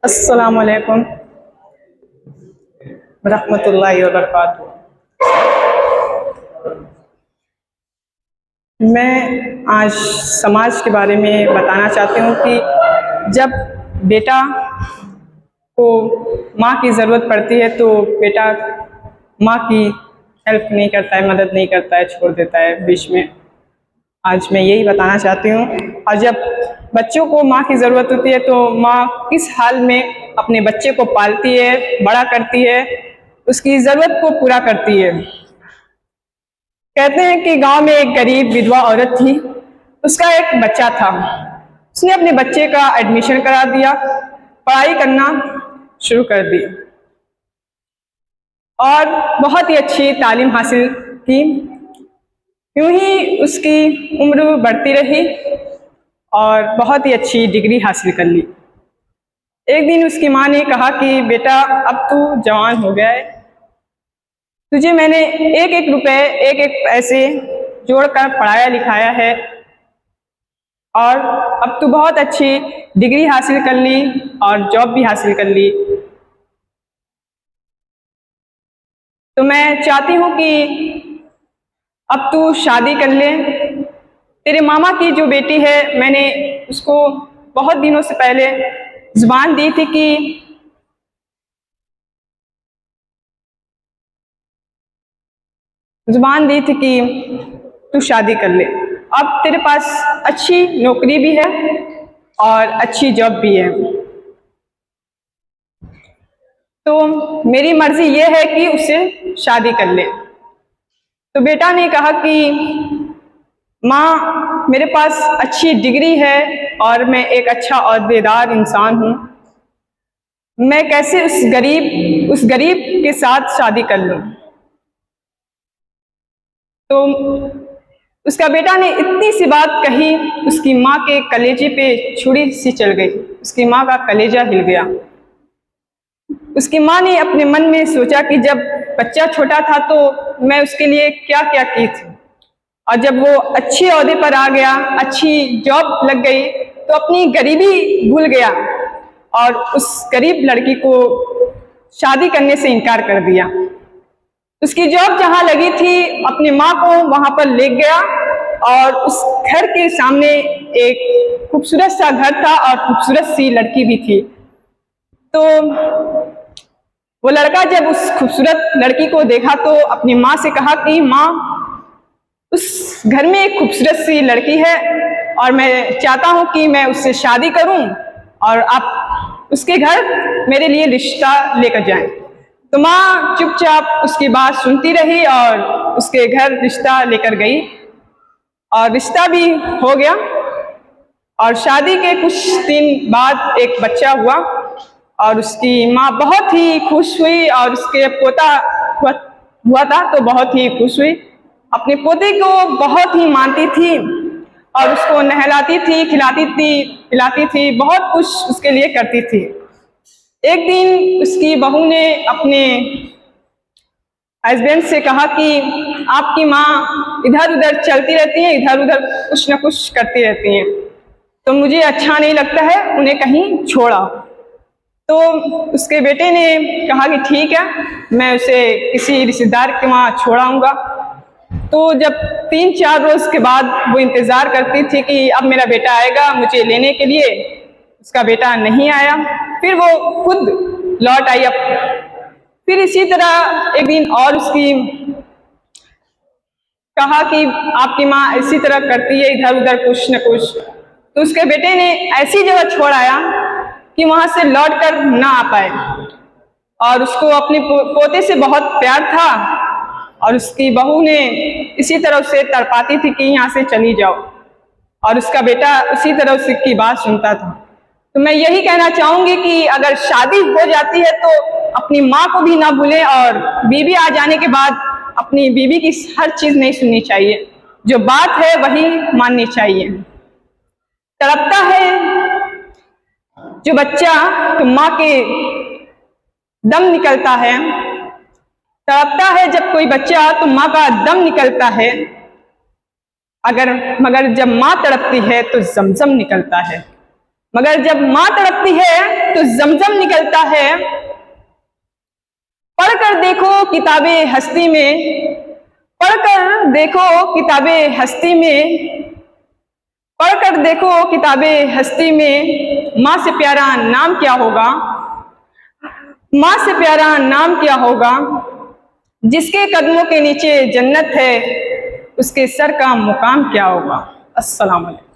अस्सलामु अलैकुम रहमतुल्लाहि व बरकातुहू। मैं आज समाज के बारे में बताना चाहती हूँ कि जब बेटा को माँ की ज़रूरत पड़ती है तो बेटा माँ की हेल्प नहीं करता है, मदद नहीं करता है, छोड़ देता है बीच में। आज मैं यही बताना चाहती हूँ। और जब बच्चों को माँ की ज़रूरत होती है तो माँ किस हाल में अपने बच्चे को पालती है, बड़ा करती है, उसकी ज़रूरत को पूरा करती है। कहते हैं कि गांव में एक गरीब विधवा औरत थी, उसका एक बच्चा था। उसने अपने बच्चे का एडमिशन करा दिया, पढ़ाई करना शुरू कर दी और बहुत ही अच्छी तालीम हासिल की। यूं ही उसकी उम्र बढ़ती रही और बहुत ही अच्छी डिग्री हासिल कर ली। एक दिन उसकी माँ ने कहा कि बेटा अब तू जवान हो गया है, तुझे मैंने एक एक रुपए, एक एक पैसे जोड़कर पढ़ाया लिखाया है और अब तू बहुत अच्छी डिग्री हासिल कर ली और जॉब भी हासिल कर ली। तो मैं चाहती हूँ कि अब तू शादी कर ले। तेरे मामा की जो बेटी है, मैंने उसको बहुत दिनों से पहले जुबान दी थी कि तू शादी कर ले। अब तेरे पास अच्छी नौकरी भी है और अच्छी जॉब भी है, तो मेरी मर्जी ये है कि उससे शादी कर ले। तो बेटा ने कहा कि माँ, मेरे पास अच्छी डिग्री है और मैं एक अच्छा ओहदेदार इंसान हूँ, मैं कैसे उस गरीब के साथ शादी कर लूँ। तो उसका बेटा ने इतनी सी बात कही, उसकी माँ के कलेजे पे छुरी सी चल गई, उसकी माँ का कलेजा हिल गया। उसकी माँ ने अपने मन में सोचा कि जब बच्चा छोटा था तो मैं उसके लिए क्या क्या की थी, और जब वो अच्छे ओहदे पर आ गया, अच्छी जॉब लग गई, तो अपनी गरीबी भूल गया और उस गरीब लड़की को शादी करने से इनकार कर दिया। उसकी जॉब जहाँ लगी थी, अपनी माँ को वहाँ पर ले गया और उस घर के सामने एक खूबसूरत सा घर था और खूबसूरत सी लड़की भी थी। तो वो लड़का जब उस खूबसूरत लड़की को देखा तो अपनी माँ से कहा कि माँ, उस घर में एक खूबसूरत सी लड़की है और मैं चाहता हूँ कि मैं उससे शादी करूँ और आप उसके घर मेरे लिए रिश्ता लेकर जाएं। तो माँ चुपचाप उसकी बात सुनती रही और उसके घर रिश्ता लेकर गई और रिश्ता भी हो गया। और शादी के कुछ दिन बाद एक बच्चा हुआ और उसकी माँ बहुत ही खुश हुई और उसके पोता हुआ था तो बहुत ही खुश हुई। अपने पोते को बहुत ही मानती थी और उसको नहलाती थी, खिलाती थी, पिलाती थी, बहुत कुछ उसके लिए करती थी। एक दिन उसकी बहू ने अपने हस्बैंड से कहा कि आपकी माँ इधर उधर चलती रहती हैं, इधर उधर कुछ न कुछ करती रहती हैं, तो मुझे अच्छा नहीं लगता है, उन्हें कहीं छोड़ा। तो उसके बेटे ने कहा कि ठीक है, मैं उसे किसी रिश्तेदार के वहाँ छोड़ाऊंगा। तो जब 3-4 रोज के बाद वो इंतज़ार करती थी कि अब मेरा बेटा आएगा मुझे लेने के लिए, उसका बेटा नहीं आया। फिर वो खुद लौट आई। फिर इसी तरह एक दिन और उसकी कहा कि आपकी माँ इसी तरह करती है, इधर उधर कुछ न कुछ। तो उसके बेटे ने ऐसी जगह छोड़ आया कि वहां से लौट कर ना आ पाए और उसको अपने पोते से बहुत प्यार था और उसकी बहू ने इसी तरह उसे तड़पाती थी कि यहाँ से चली जाओ, और उसका बेटा उसी तरह उसकी बात सुनता था। तो मैं यही कहना चाहूंगी कि अगर शादी हो जाती है तो अपनी माँ को भी ना भूलें और बीवी आ जाने के बाद अपनी बीवी की हर चीज नहीं सुननी चाहिए, जो बात है वही माननी चाहिए। तड़पता है जो बच्चा तो माँ के दम निकलता है, तड़पता है जब कोई बच्चा तो माँ का दम निकलता है, मगर जब माँ तड़पती है तो जमजम निकलता है। मगर जब माँ तड़पती है तो जमजम निकलता है। पढ़कर देखो किताबें हस्ती में, पढ़कर देखो किताबें हस्ती में, पढ़कर देखो किताबें हस्ती में, माँ से प्यारा नाम क्या होगा, माँ से प्यारा नाम क्या होगा। जिसके कदमों के नीचे जन्नत है, उसके सर का मुकाम क्या होगा। अस्सलाम वालेकुम।